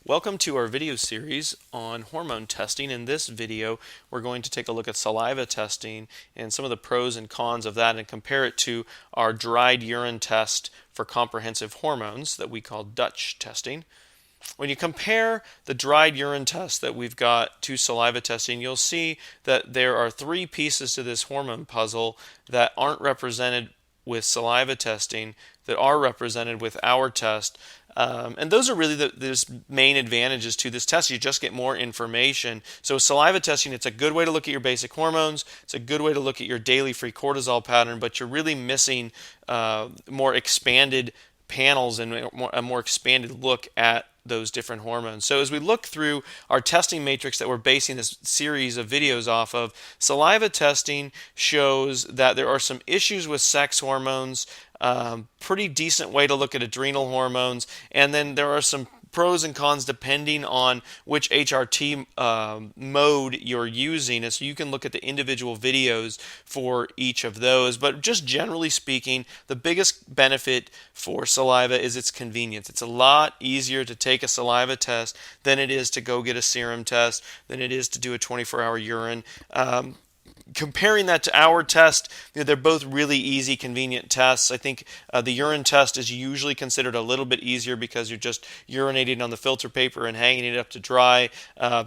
Welcome to our video series on hormone testing. In this video, we're going to take a look at saliva testing and some of the pros and cons of that and compare it to our dried urine test for comprehensive hormones that we call Dutch testing. When you compare the dried urine test that we've got to saliva testing, you'll see that there are three pieces to this hormone puzzle that aren't represented with saliva testing that are represented with our test. And those are really the main advantages to this test. You just get more information. So saliva testing, it's a good way to look at your basic hormones. It's a good way to look at your daily free cortisol pattern, but you're really missing more expanded panels and a more expanded look at those different hormones. So as we look through our testing matrix that we're basing this series of videos off of, saliva testing shows that there are some issues with sex hormones, pretty decent way to look at adrenal hormones, and then there are some pros and cons depending on which HRT mode you're using, and so you can look at the individual videos for each of those. But just generally speaking, the biggest benefit for saliva is its convenience. It's a lot easier to take a saliva test than it is to go get a serum test, than it is to do a 24-hour urine. Comparing that to our test, they're both really easy, convenient tests. I think the urine test is usually considered a little bit easier because you're just urinating on the filter paper and hanging it up to dry.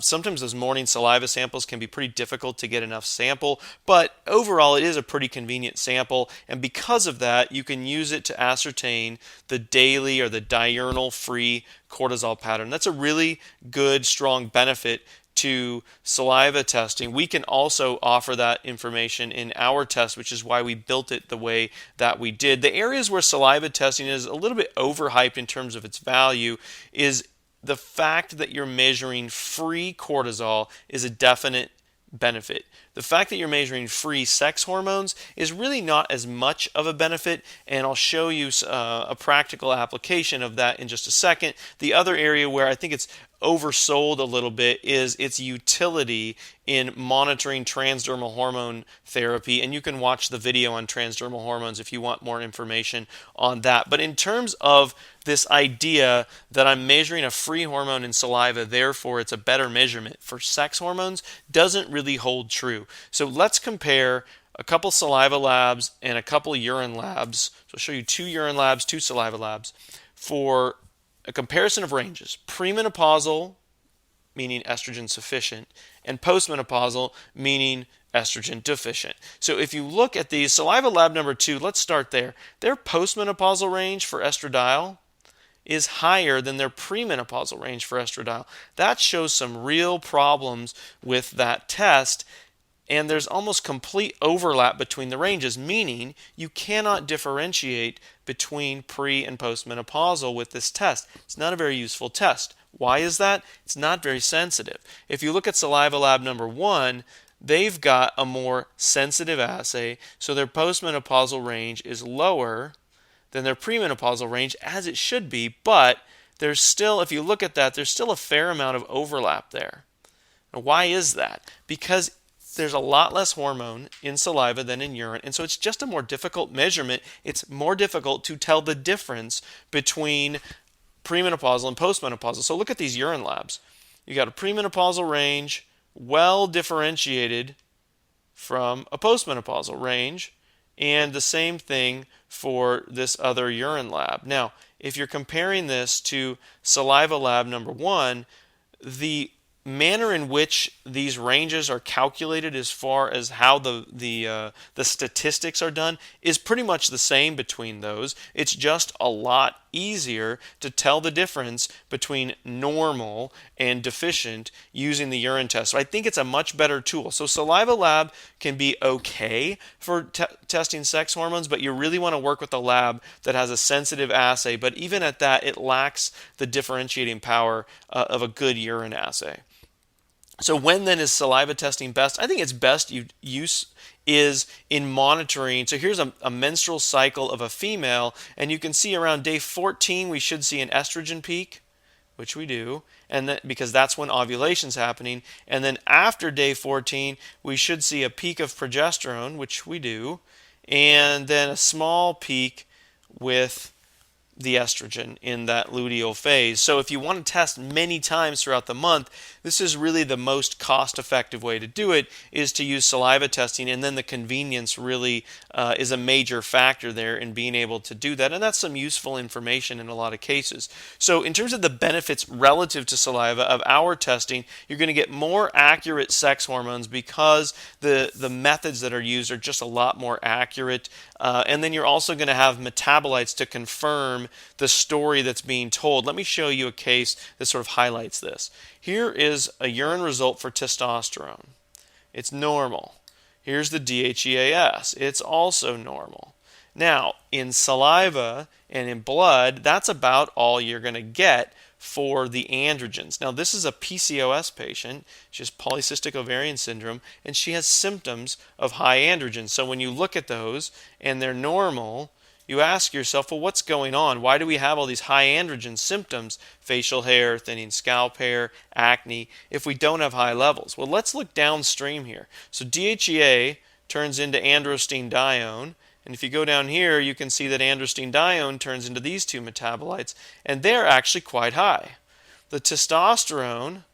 Sometimes those morning saliva samples can be pretty difficult to get enough sample, but overall it is a pretty convenient sample, and because of that, you can use it to ascertain the daily or the diurnal free cortisol pattern. That's a really good, strong benefit to saliva testing. We can also offer that information in our test, which is why we built it the way that we did. The areas where saliva testing is a little bit overhyped in terms of its value is the fact that you're measuring free cortisol is a definite benefit. The fact that you're measuring free sex hormones is really not as much of a benefit, and I'll show you a practical application of that in just a second. The other area where I think it's oversold a little bit is its utility in monitoring transdermal hormone therapy, and you can watch the video on transdermal hormones if you want more information on that. But in terms of this idea that I'm measuring a free hormone in saliva, therefore it's a better measurement for sex hormones, doesn't really hold true. So let's compare a couple saliva labs and a couple urine labs. So I'll show you two urine labs, two saliva labs, for a comparison of ranges: premenopausal, meaning estrogen sufficient, and postmenopausal, meaning estrogen deficient. So if you look at these, saliva lab number 2, let's start there. Their postmenopausal range for estradiol is higher than their premenopausal range for estradiol. That shows some real problems with that test, and there's almost complete overlap between the ranges, meaning you cannot differentiate between pre and postmenopausal with this test. It's not a very useful test. Why is that? It's not very sensitive. If you look at saliva lab number 1, they've got a more sensitive assay, so their postmenopausal range is lower than their premenopausal range, as it should be, but there's still, if you look at that, there's still a fair amount of overlap there. Now, why is that? Because there's a lot less hormone in saliva than in urine, and so it's just a more difficult measurement. It's more difficult to tell the difference between premenopausal and postmenopausal. So look at these urine labs. You got a premenopausal range, well differentiated from a postmenopausal range, and the same thing for this other urine lab. Now, if you're comparing this to saliva lab number 1, the manner in which these ranges are calculated as far as how the statistics are done is pretty much the same between those. It's just a lot easier to tell the difference between normal and deficient using the urine test. So I think it's a much better tool. So saliva lab can be okay for testing sex hormones, but you really want to work with a lab that has a sensitive assay. But even at that, it lacks the differentiating power of a good urine assay. So when then is saliva testing best? I think its best use is in monitoring. So here's a menstrual cycle of a female, and you can see around day 14 we should see an estrogen peak, which we do, and that, because that's when ovulation's happening. And then after day 14 we should see a peak of progesterone, which we do, and then a small peak with the estrogen in that luteal phase. So if you want to test many times throughout the month, this is really the most cost-effective way to do it, is to use saliva testing, and then the convenience really is a major factor there in being able to do that, and that's some useful information in a lot of cases. So in terms of the benefits relative to saliva of our testing, you're going to get more accurate sex hormones because the methods that are used are just a lot more accurate, and then you're also going to have metabolites to confirm the story that's being told. Let me show you a case that sort of highlights this. Here is a urine result for testosterone. It's normal. Here's the DHEAS. It's also normal. Now, in saliva and in blood, that's about all you're going to get for the androgens. Now, this is a PCOS patient. She has polycystic ovarian syndrome, and she has symptoms of high androgens. So when you look at those and they're normal, you ask yourself, well, what's going on? Why do we have all these high androgen symptoms, facial hair, thinning scalp hair, acne, if we don't have high levels? Well, let's look downstream here. So DHEA turns into androstenedione, and if you go down here, you can see that androstenedione turns into these two metabolites, and they're actually quite high. The testosterone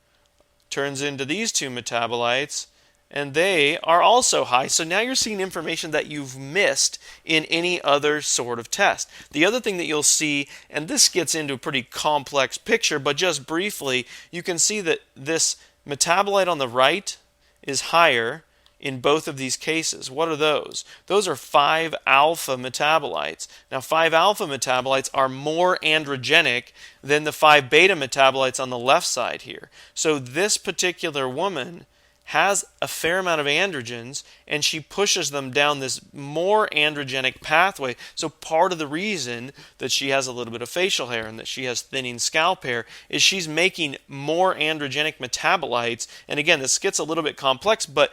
turns into these two metabolites, and they are also high. So now you're seeing information that you've missed in any other sort of test. The other thing that you'll see, and this gets into a pretty complex picture, but just briefly, you can see that this metabolite on the right is higher in both of these cases. What are those? Those are 5-alpha metabolites. Now, 5-alpha metabolites are more androgenic than the 5-beta metabolites on the left side here. So this particular woman has a fair amount of androgens, and she pushes them down this more androgenic pathway. So part of the reason that she has a little bit of facial hair and that she has thinning scalp hair is she's making more androgenic metabolites. And again, this gets a little bit complex, but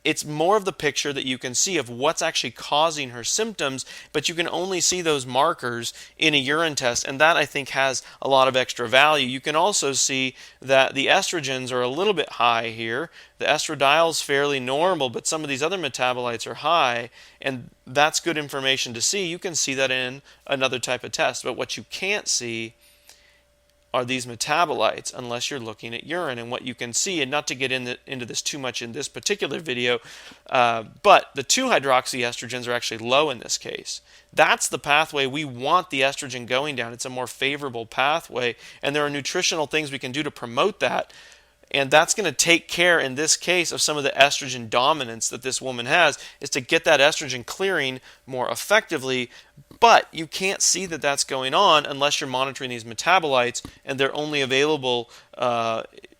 it's more of the picture that you can see of what's actually causing her symptoms, but you can only see those markers in a urine test, and that I think has a lot of extra value. You can also see that the estrogens are a little bit high here. The estradiol is fairly normal, but some of these other metabolites are high, and that's good information to see. You can see that in another type of test, but what you can't see are these metabolites unless you're looking at urine. And what you can see, and not to get into this too much in this particular video, but the 2-hydroxyestrogens are actually low in this case. That's the pathway we want the estrogen going down. It's a more favorable pathway, and there are nutritional things we can do to promote that. And that's going to take care, in this case, of some of the estrogen dominance that this woman has, is to get that estrogen clearing more effectively. But you can't see that that's going on unless you're monitoring these metabolites, and they're only available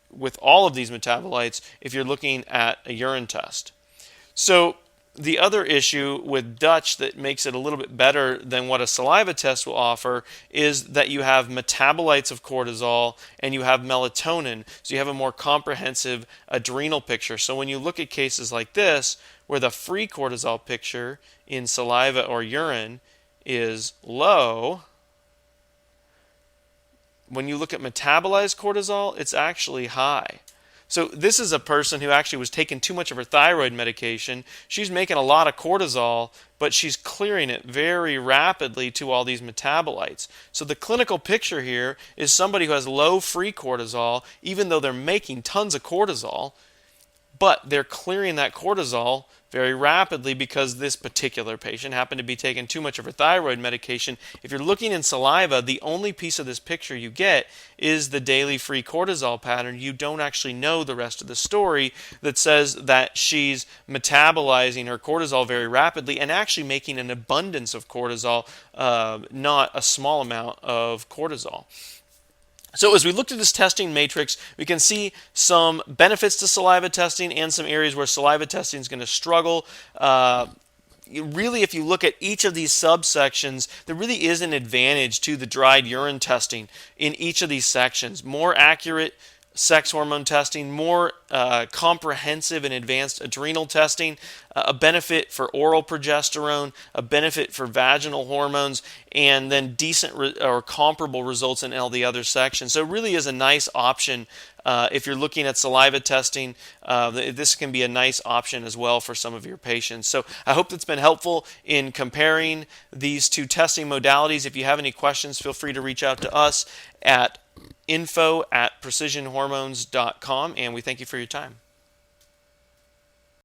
with all of these metabolites if you're looking at a urine test. So the other issue with Dutch that makes it a little bit better than what a saliva test will offer is that you have metabolites of cortisol and you have melatonin, so you have a more comprehensive adrenal picture. So when you look at cases like this, where the free cortisol picture in saliva or urine is low, when you look at metabolized cortisol, it's actually high. So this is a person who actually was taking too much of her thyroid medication. She's making a lot of cortisol, but she's clearing it very rapidly to all these metabolites. So the clinical picture here is somebody who has low free cortisol, even though they're making tons of cortisol, but they're clearing that cortisol very rapidly because this particular patient happened to be taking too much of her thyroid medication. If you're looking in saliva, the only piece of this picture you get is the daily free cortisol pattern. You don't actually know the rest of the story that says that she's metabolizing her cortisol very rapidly and actually making an abundance of cortisol, not a small amount of cortisol. So as we looked at this testing matrix, we can see some benefits to saliva testing and some areas where saliva testing is going to struggle. Really, if you look at each of these subsections, there really is an advantage to the dried urine testing in each of these sections. More accurate sex hormone testing, more comprehensive and advanced adrenal testing, a benefit for oral progesterone, a benefit for vaginal hormones, and then decent or comparable results in all the other sections. So it really is a nice option. If you're looking at saliva testing, this can be a nice option as well for some of your patients. So I hope that's been helpful in comparing these two testing modalities. If you have any questions, feel free to reach out to us at info@precisionhormones.com, and we thank you for your time.